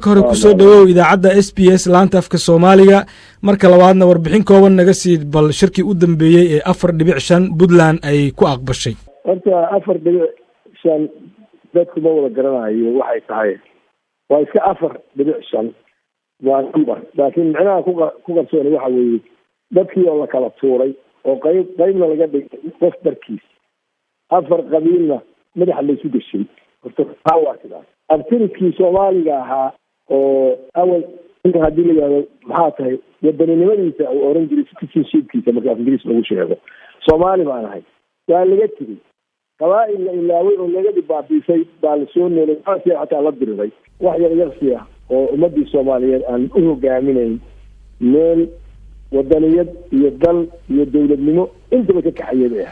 marka hore ku soo dhawow idaacadda SBS laanta afka Soomaaliga marka labaadna warbixin kooban naga sii bal shirkii u dambeeyay ee 4.5 Puntland ay ku aqbashay horta 4.5 dadku ma wada garanayo waxay tahay waa iska 4.5 waa number laakiin macnaha ku qarsoon waxa weeye dadkii oo la kala tuuray oo qaybna laga dhigay qof barkiis 4 qabiilna madaxa la isu gashay horta waa sidaas abtirkii Soomaaliga ahaa oo awal inta hadii la yiraahdo maxaa tahay wadaninimadiisa oo oran jiray citizenshipkiisa marka Ingiriis lagu sheego Soomaali baan ahay waa laga tiri qabaa'il la ilaaway oo laga dibaabisay baa la soo noolay xataa la diriray wax yar fiican oo ummadii Soomaaliyeed aan u hogaaminayn meel wadaniyad iyo dal iyo dawladnimo intaba ka kaxayay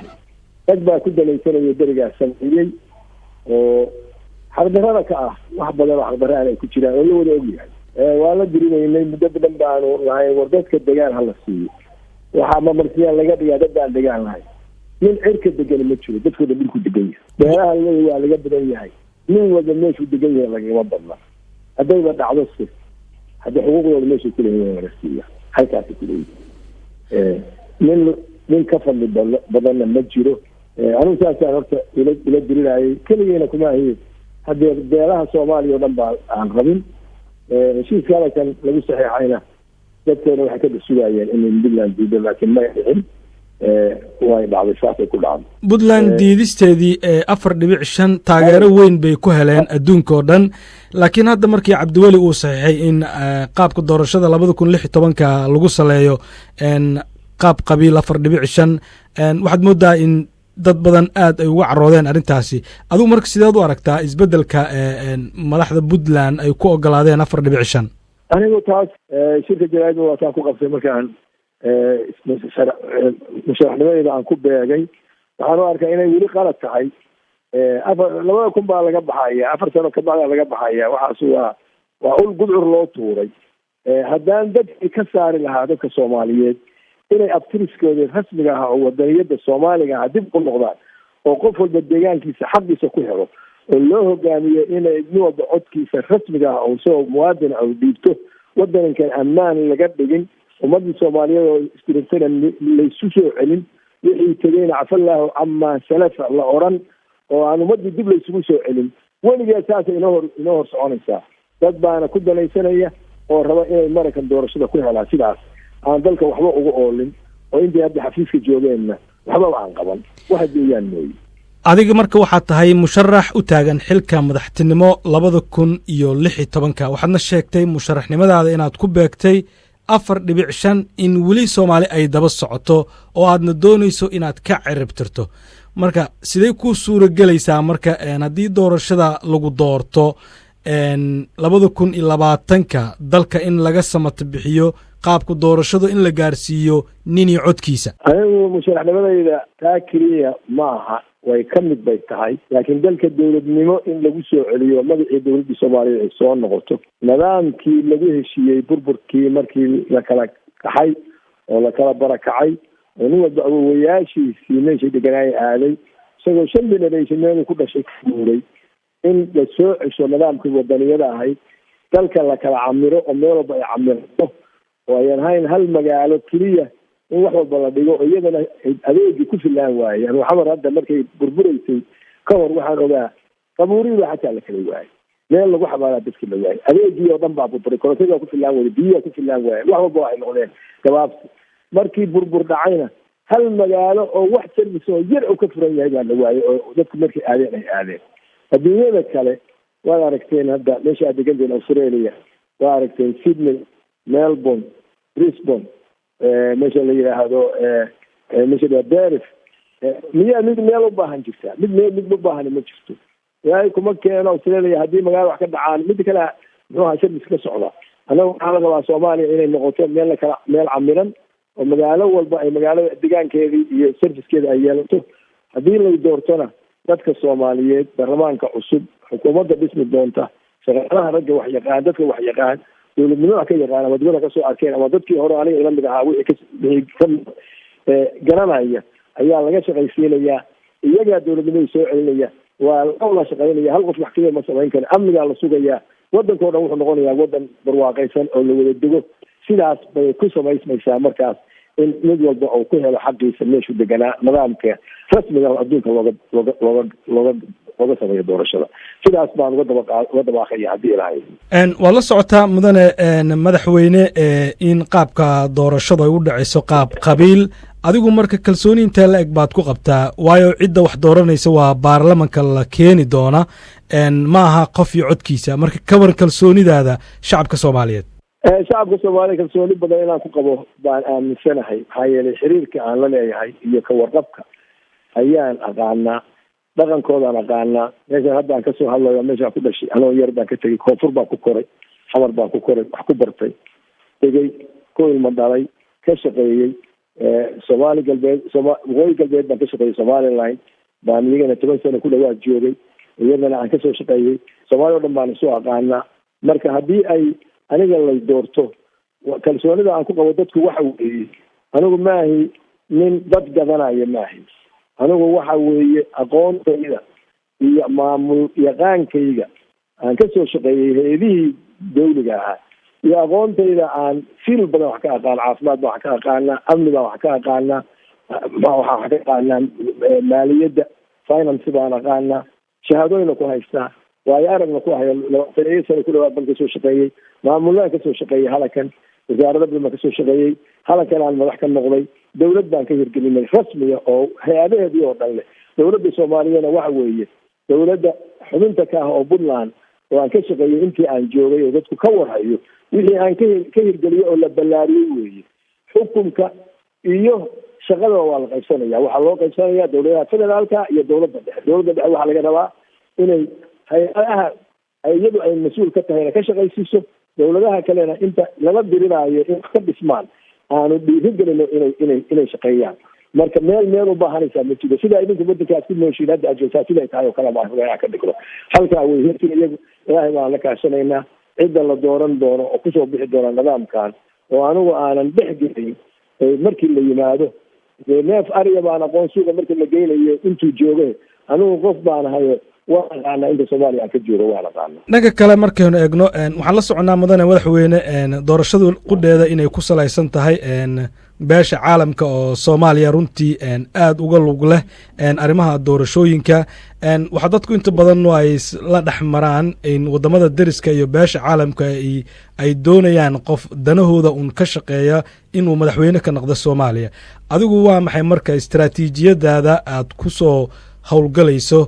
dad baa ku dalaysanaya dariga sameeyay oo xaqdarada ka ah wax badan xaqdarada ay ku jiraan oo la wada ogyahay waa la dirinaynay muddo badan baan lahayn wardadka degaan hala siiyo waxa ma marsiya laga dhigaa dad aan degaan lahayn min cirka degan ma jiro dadku dhulku degan yahay beeraha waa laga badan yahay min wada meeshu degan yahay laga badna haday ba dhacdo si hada xuquuqdooda meesha ku leeyahay la siiyo halkaas ku leeyahay min ka fadli badan ma jiro anu saasaan horta ila dirinayay kaligeena kuma ahayn hadda beelaha Soomaaliya oo dhan baa aan rabin heshiiska kan lagu saxiixayna dadkana waxay ka sugayeen in Puntland diido laakiin ma dhicin way dhacday saasay ku dhacday Puntland diidisteedii 4.5 taageero weyn bay ku heleen adduunka oo dhan laakiin hadda markii Cabdiweli uu saxiixay in qaabka doorashada 2016 lagu saleeyo qaab qabiil 4.5 waxaad moodaa in dad badan aad ay uga caroodeen arintaasi adigu marka sideed u aragtaa isbedelka madaxda Puntland ay ku ogolaadeen 4.5 anigu taas shirka jaraa'id waa taan ku qabtay markaan musharaxnimadayda aan ku beegay waxaan u arkaa inay weli qalad tahay 2000 baa laga baxaya 4 sano ka bacda laga baxaya waxaas waa ul gudcur loo tuuray haddaan dadkii ka saari lahaa dadka Soomaaliyeed inay abtiriskooda rasmiga ah oo wadaniyada Soomaaliga ah dib u noqdaan oo qof walba deegaankiisa xaqiisa ku helo oo loo hogaamiyo inay wada codkiisa rasmiga ah oo soo muwaadin ah dhiibto wadankan ammaan laga dhigin ummadii Soomaaliyeed oo istirsan la isu soo celin wixii tagayna afallahu amma salafa la oran oo aan ummadii dib la isugu soo celin weligeed saas inoo hor soconaysa dad baana ku dalaysanaya oo raba inay Mareykan doorashada ku helaan sidaas aan dalka waxba uga oolin oo intii hadda xafiiska joogeenna waxba aan qaban waxa deeyaan mooy adiga marka waxaad tahay musharax u taagan xilka madaxtinimo 2016 waxaadna sheegtay musharaxnimadaada inaad ku beegtay 4.5 in weli Soomaali ay daba socoto oo aadna doonayso inaad ka ciribtirto marka sidee ku suuragelaysaa marka haddii doorashada lagu doorto 2020 dalka in laga samato bixiyo qaabka doorashadu in la gaarsiiyo nin iyo codkiisa anigu musharaxnimadayda taa kaliya maaha way ka mid bay tahay laakiin dalka dawladnimo in lagu soo celiyo magacii dawladda Soomaaliya ay soo noqoto nidaamkii lagu heshiiyey burburkii markii la kala kaxay oo la kala barakacay oo nin walba awoowayaashiisii meesha deganay aaday isagoo 5 generation ku dhashay kuuray in la soo cesho nidaamkii wadaniyada ahay dalka la kala camiro oo meel walba ay camirto oo ayaan hayn hal magaalo kaliya in wax walba la dhigo iyadana adeegi ku filaan waayeen waxba hadda markay burburaysay ka hor waxaan ogaa qabuuriga xataa la kala waayay meel lagu xabaalaa dadka la waayay adeegii oo dhan baa burburay korontada ku filaan waayay biyo ku filaan waayay wax walba ay noqdeen gabaabsi markii burbur dhacayna hal magaalo oo wax service oo yar oo ka furan yahay baa la waayay oo dadku markay aadeen adduunyada kale waa aragteen hadda meesha degan Australia waa aragteen Sydney Melbourne Brisbane meesha la yiraahdo meesha Perth miyaa mid meel u baahan jirta mid u baahan ma jirto yaay kuma keeno Australia hadii magaalo wax ka dhacaan mid kale nooca service ka socda anagu waxaan rabaa Soomaaliya inay noqoto meel camiran oo magaalo walba ay magaalada deegaankeedii iyo servicekeeda ay yeelato hadii la doortona dadka Soomaaliyeed baarlamaanka cusub xukuumadda dhismi doonta shaqaalaha ragga wax yaqaan dadka wax yaqaan dawladnimada ka yaqaan wadada ka soo arkeen ama dadkii hore aniga ila mid ahaa wixii ka garanaya ayaa laga shaqaysiinaya iyaga dawladnimada soo celinaya waa la shaqaynaya hal qof wax kaliya ma samayn karo amniga la sugaya waddankao dhan wuxuu noqonayaa waddan barwaaqaysan oo la wada dego sidaas bay ku samaysmaysaa markaas in mid walba uu ku helo xaqiisa meeshuu deganaa nidaamka rasmiga oo adduunka looga sameeyo doorashada sidaas baan uga dabaaqaya haddii ilaahay waa la socotaa mudane madaxweyne in qaabka doorashadu ay u dhacayso qaab qabiil adigu marka kalsooni intee la eg baad ku qabtaa waayo cidda wax dooranaysa waa baarlamanka la keeni doona ma aha qof iyo codkiisa marka kabar kalsoonidaada shacabka soomaaliyeed shacabka soomaaliya kalsooni badan inaan ku qabo baan aaminsanahay maxaa yeelay xiriirka aan la leeyahay iyo ka warqabka ayaan aqaanaa dhaqankoodaan aqaanaa meeshaan hadda aan kasoo hadlayo meeshaan ku dhashay anoo yar baan ka tegey koonfur baan ku koray xamar baan ku koray wax ku bartay tegey ku ilmo dhalay ka shaqeeyey soomaali galbeed waqooyi galbeed baan ka shaqeeyey somaliline baan iyagana 10 sano ku dhawaad joogay iyadana aan kasoo shaqeeyey soomaali o dhan baan isu aqaanaa marka haddii ay aniga lay doorto kalsoonida aan ku qabo dadku waxa weeye anigu maahi nin dad gadanaya maahi anigu waxa weeye aqoontayda iyo maamul yaqaankayga aan kasoo shaqeeyey hay-adihii dawliga ahaa iyo aqoontayda aan fil badan wax ka aqaana caafimaad baan wax ka aqaanaa amni baan wax ka aqaanaa waxaan wax ka aqaanaa maaliyadda finance baan aqaanaa shahaadooyina ku haystaa waayo aragna ku haya 20 sano ku dhawaad baan kasoo shaqeeyey maamulaan kasoo shaqeeyey halakan wasaarada badan baan kasoo shaqeeyey halakan aan madax ka noqday dawlad baan ka hirgelinay rasmiga oo hay-adaheedii oo dhan leh dawladda soomaaliyana waxa weeye dawladda xubinta ka ah oo puntland oo aan ka shaqeeyey intii aan joogay oo dadku ka warhayo wixii aan ka hirgeliyey oo la ballaariyey weeye xukunka iyo shaqada waa la qaybsanaya waxaa loo qaybsanaya dawladaha federaalka iyo dawladda dhexe dawladda dhexe waxaa laga rabaa inay hay-adaha iyadu ay mas-uul ka tahayna ka shaqaysiiso dawladaha kalena inta lala diriraayo in wax ka dhismaan aanu dhiirigelino inay shaqeeyaan marka meel u baahanaysaa ma jiro sidaa idinku waddankaas ku nooshiin hadda aad joogtaa siday tahay oo kale baan ka dhigno halkaa way hirtin iyagu ilaahay baan la kaashanaynaa cidda la dooran doono oo kusoo bixi doona nidaamkan oo anigu aanan dhex gelin markii la yimaado dee neef ariga baan aqoon suuqa markii la geynayo intuu jooge anigu qof baan ahayo waan aqaanaa inta soomaaliya aan ka joogo waan aqaana dhanka kale markaynu eegno waxaan la soconaa mudane madaxweyne doorashadu qudheeda inay ku salaysan tahay beesha caalamka oo soomaaliya runtii aada uga lug leh arrimaha doorashooyinka waxaa dadku inta badan ay la dhex maraan in wadamada deriska iyo beesha caalamka ay doonayaan qof danahooda un ka shaqeeya inuu madaxweyne ka noqdo soomaaliya adigu waa maxay marka istaraatiijiyadaada aad kusoo howlgalayso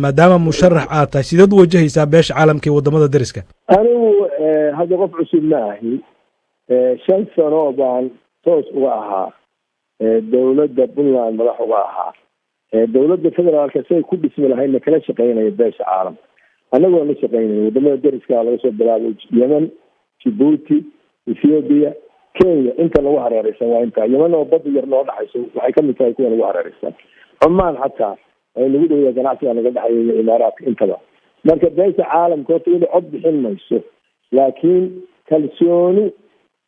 maadaama musharax aad tahay sideed u wajahaysaa beesha caalamka iyo wadamada deriska anigu hadda qof cusub ma ahi 5 sano baan toos uga ahaa dawladda puntland madax uga ahaa dawladda federaalka say ku dhismi lahaydna kala shaqeynaya beesha caalamka annagoo la shaqeynaya wadamada deriska laga soo bilaabay yemen jibuuti ethiopia kenya inta lagu hareereysan waa intaa yemen oo badda yar noo dhaxayso waxay kamid tahay kuwa lagu hareereysan cumaan xataa ay nagu dhawaya ganacsiga naga dhexeeya imaaraadka intaba marka beesha caalamka horta inay cod bixin mayso laakiin kalsooni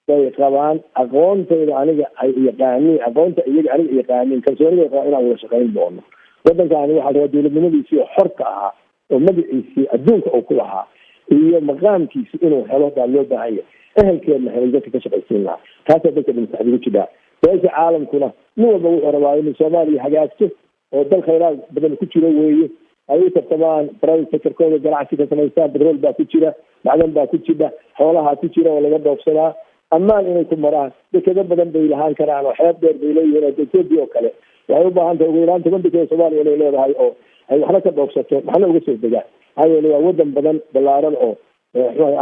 bay qabaan aqoontayda aniga ay yaqaaniin aqoonta iyaga aniga yaqaaniin kalsoonida qabaan inaan wada shaqeyn doono waddankaani waxaa rabaa dawladnimadiisii oo xorta ahaa oo magaciisii adduunka uu ku lahaa iyo maqaamkiisi inuu helo baa loo baahan yahay ehelkeedna helay dadka ka shaqaysiin lahaa taasaa dadka dhimsaxdigu jiraa beesha caalamkuna nin walba wuxuu rabaa inuu soomaaliya hagaagto oo dal khayraad badan ku jiro weeye ay u tartamaan private sectorkooda ganacsi ka samaystaan petrol baa ku jira macdan baa ku jira xoolaha ku jira oo laga dhoofsadaa ammaan inay ku maraan dekado badan bay lahaan karaan oo xeeb dheer bay leeyihiin oo ethiopia oo kale waxay u baahan tahay ugu yaraan 10 dekado soomaaliya inay leedahay oo ay waxna ka dhoofsato waxna uga soo degaan maxaa yeele waa waddan badan ballaaran oo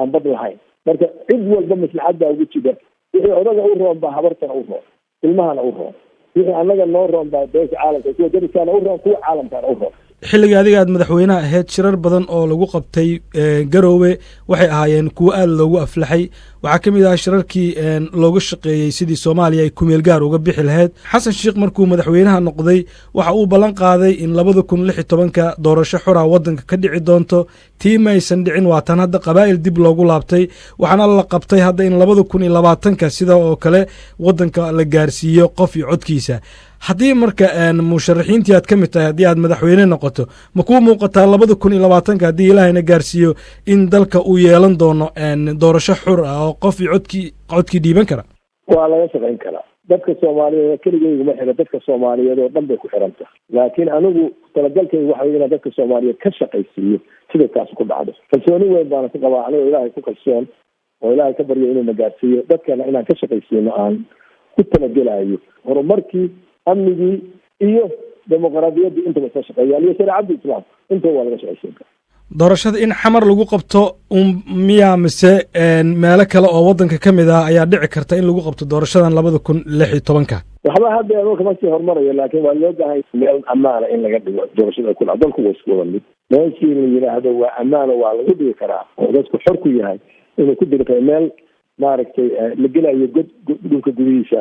aan bad lahayn marka cid walba maslaxad baa ugu jira wixii odaga u roon baa habartana u roon ilmahana u roon wixii annaga noo roon baa beesha caalamka kuwa deriskaana u roon kuwa caalamkaana u roon xilliga adiga aad madaxweynaha ahayd shirar badan oo lagu qabtay garoowe waxay ahaayeen kuwo aada loogu aflaxay waxaa ka mid ahaa shirarkii looga shaqeeyey sidii soomaaliya ay kumeel gaar uga bixi lahayd xasan sheekh markuu madaxweynaha noqday waxa uu ballan qaaday in 2016 doorasho xora waddanka ka dhici doonto tii maysan dhicin waa tan hadda qabaa'il dib loogu laabtay waxaana la qabtay hadda in 2020 sida oo kale waddanka la gaarsiiyo qof iyo codkiisa haddii marka musharaxiintii aad ka mid tahay haddii aad madaxweyne noqoto ma kuu muuqataa 2020 haddii ilaahayna gaarsiiyo in dalka uu yeelan doono doorasho xur ah oo qof iyo codkii dhiiban kara waa laga shaqayn karaa dadka Soomaaliyeed keligooda ma xira dadka Soomaaliyeed oo dhan bay ku xiran tahay laakiin anigu talagalkaygu waxa weeye dadka Soomaaliyeed ka shaqaysiiyo sida taas ku dhacdo kalsooni weyn baan ku qabaa anigu ilaahay ku kalsoon oo ilaahay ka baryo inuu nagaarsiiyo dadkana inaan ka shaqaysiino aan ku talagelayo horumarkii amnigii iyo dimuqraadiyadda inta la shaqeeyo iyo shariicada islaamka inta waa laga shaqaysiin karaa doorashada in xamar lagu qabto miyaa mise meelo kale oo wadanka ka mid ah ayaa dhici karta in lagu qabto doorashadan 2016 waxba hadda marka ma sii hormarayo laakiin waa loo baahay meel ammaan in laga dhigo doorashada ku dhacdo dalku waa isku wada mid meeshii la yiraahdo waa ammaan waa lagu dhigi karaa oo dadku xor ku yahay inuu ku diro meel maaragtay la gelayo dhulka gudihiisa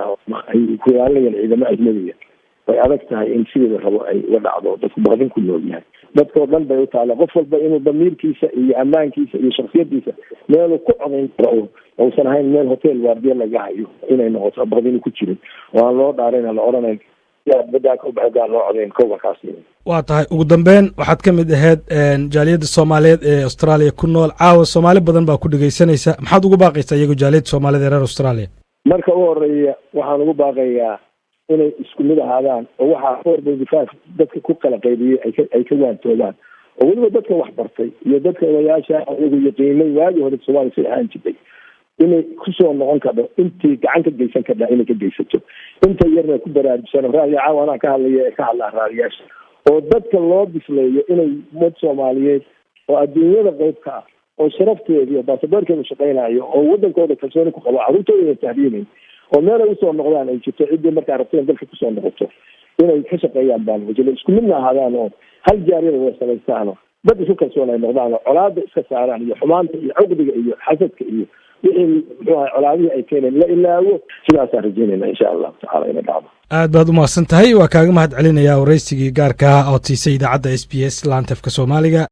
ay ku yaalaan ciidamada ajnabiga way adag tahay in sidii rabo ay uga dhacdo dadku badan ku nool yahay dadka oo dhan bay u taala qof walba inuu damiirkiisa iyo ammaankiisa iyo shakhsiyadiisa meel ku codayn karo oo san ahayn meel hotel waardiya laga hayo inay noqoto badan ku jirin waa loo dhaareena la oranayn badda ka baxda loo codayn kooba kaasi waa tahay ugu dambeyn waxaad ka mid ahayd jaaliyadda Soomaaliyeed ee Australia ku nool caawa Soomaali badan baa ku dhageysanaysa maxaad ugu baaqaysaa iyagu jaaliyadda Soomaaliyeed ee reer Australia marka uu horeeya waxaan ugu baaqayaa inay isku mid ahaadaan oo waxa forbidifaa dadka ku kala qaybiyay ay ka waantoodaan oo waliba dadka wax bartay iyo dadka odayaasha ugu yaqiinay waagi hore Soomaaliya si ahaan jirtay inay ku soo noqon karo intii gacan ka geysan kartaa inay ka geysato inta yarna ku baraarujsan raadiyo caawana ka hadla raadiyaasha oo dadka loo bisleeyo inay mid Soomaaliyeed oo adduunyada qayb ka ah oo sharafteeda iyo baasaboorkeeda shaqeynayo oo wadankooda kalsooni ku qabo carruurtooda tahdiinay oo meel ay soo noqdaan ay jirto cidii markaa rabteen dalka ku soo noqoto inay ka shaqeeyaan baan wajilo isku mid ahaadaan oo hal jaariyada way sameystaan dad isku kalsoon ay noqdaan colaada iska saaraan iyo xumaanta iyo caqdiga iyo xasadka iyo wixii colaadii ay keeneen la ilaawo sidaas aan rajaynayna insha Allah taala ina dhacdo aad baad u mahadsan tahay waa kaaga mahad celinayaa wareysigii gaarka ah oo tiisay idaacadda SBS laantafka Soomaaliga